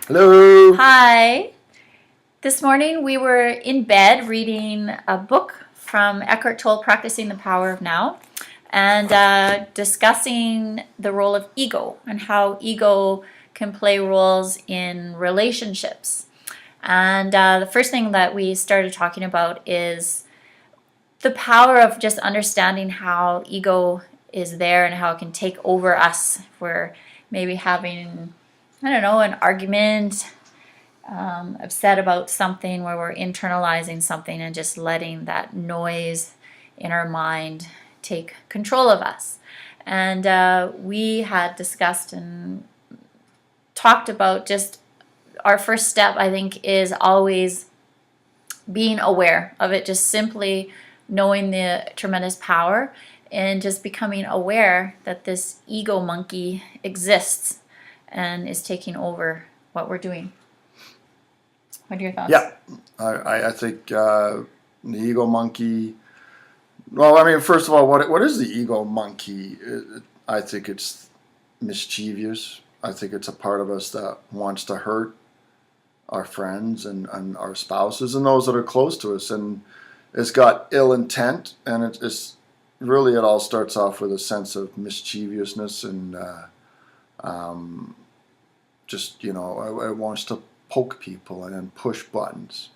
Hello. Hi. This morning we were in bed reading a book from Eckhart Tolle, Practicing the Power of Now, and discussing the role of ego and how ego can play roles in relationships. And the first thing that we started talking about is the power of just understanding how ego is there and how it can take over us if we're maybe having, I don't know, an argument, upset about something where we're internalizing something and just letting that noise in our mind take control of us. And we had discussed and talked about just our first step, I think, is always being aware of it, just simply knowing the tremendous power and just becoming aware that this ego monkey exists and is taking over what we're doing. What are your thoughts? Yeah, I think the ego monkey. Well, I mean, first of all, what is the ego monkey? I think it's mischievous. I think it's a part of us that wants to hurt our friends and our spouses and those that are close to us, and it's got ill intent, and it's really it all starts off with a sense of mischievousness and just it wants to poke people and push buttons.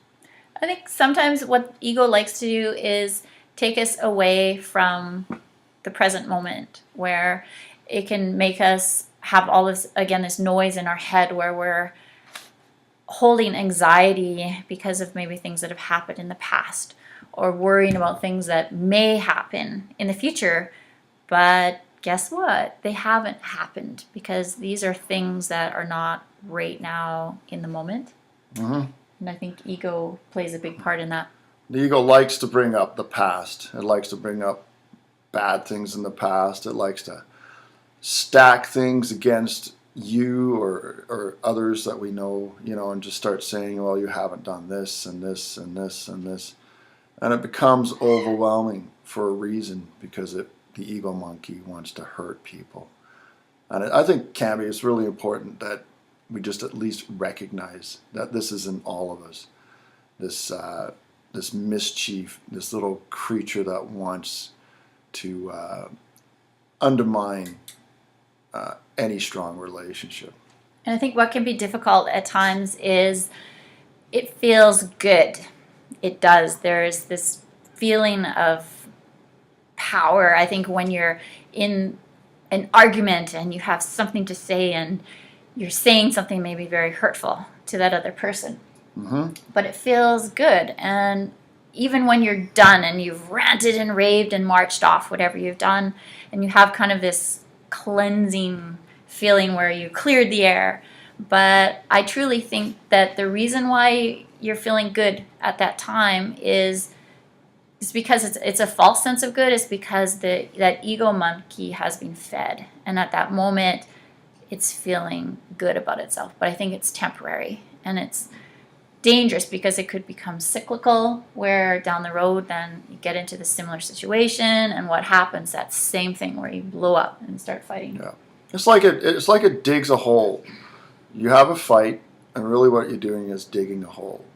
I think sometimes what ego likes to do is take us away from the present moment, where it can make us have all this, again, this noise in our head where we're holding anxiety because of maybe things that have happened in the past or worrying about things that may happen in the future. But guess what? They haven't happened because these are things that are not right now in the moment. Mm-hmm. And I think ego plays a big part in that. The ego likes to bring up the past. It likes to bring up bad things in the past. It likes to stack things against you or others that we know, and just start saying, well, you haven't done this and this and this and this. And it becomes overwhelming for a reason because the ego monkey wants to hurt people. And I think, Cami, it's really important that we just at least recognize that this is in all of us. This mischief, this little creature that wants to undermine any strong relationship. And I think what can be difficult at times is it feels good. It does. There's this feeling of power. I think when you're in an argument and you have something to say and you're saying something maybe very hurtful to that other person, Mm-hmm. but it feels good. And even when you're done and you've ranted and raved and marched off whatever you've done, and you have kind of this cleansing feeling where you cleared the air. But I truly think that the reason why you're feeling good at that time is because it's a false sense of good. It's because that ego monkey has been fed, and at that moment it's feeling good about itself. But I think it's temporary, and it's dangerous because it could become cyclical, where down the road then you get into the similar situation, and what happens, that same thing where you blow up and start fighting. Yeah, it's like it digs a hole. You have a fight, and really what you're doing is digging a hole.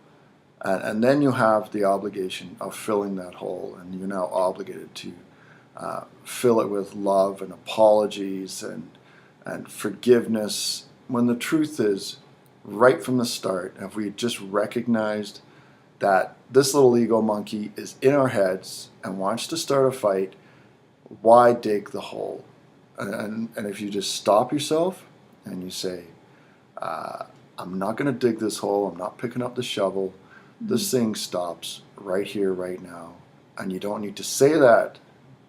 And then you have the obligation of filling that hole, and you're now obligated to fill it with love and apologies and forgiveness. When the truth is, right from the start, if we just recognized that this little ego monkey is in our heads and wants to start a fight, why dig the hole? And if you just stop yourself and you say, I'm not going to dig this hole, I'm not picking up the shovel, this thing stops right here, right now. And you don't need to say that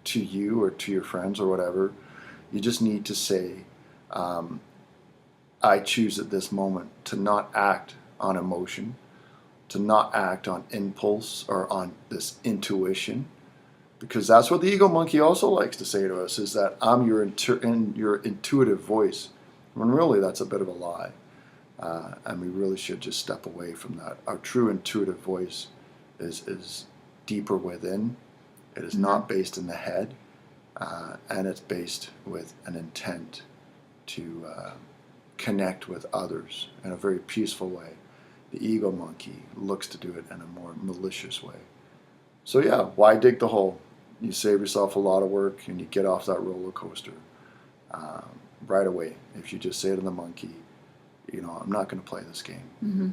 to you or to your friends or whatever. You just need to say, I choose at this moment to not act on emotion, to not act on impulse or on this intuition, because that's what the ego monkey also likes to say to us, is that I'm your intuitive voice, when really that's a bit of a lie. And we really should just step away from that. Our true intuitive voice is deeper within. It is not based in the head, and it's based with an intent to connect with others in a very peaceful way. The ego monkey looks to do it in a more malicious way. So yeah, why dig the hole? You save yourself a lot of work and you get off that roller coaster right away. If you just say to the monkey, you know, I'm not going to play this game. Mm-hmm.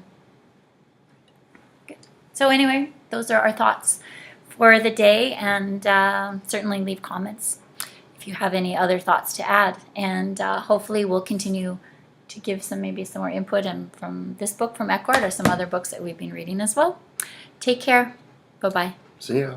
Good. So anyway, those are our thoughts for the day, and certainly leave comments if you have any other thoughts to add. And hopefully we'll continue to give maybe some more input and from this book from Eckhart or some other books that we've been reading as well. Take care. Bye-bye. See ya.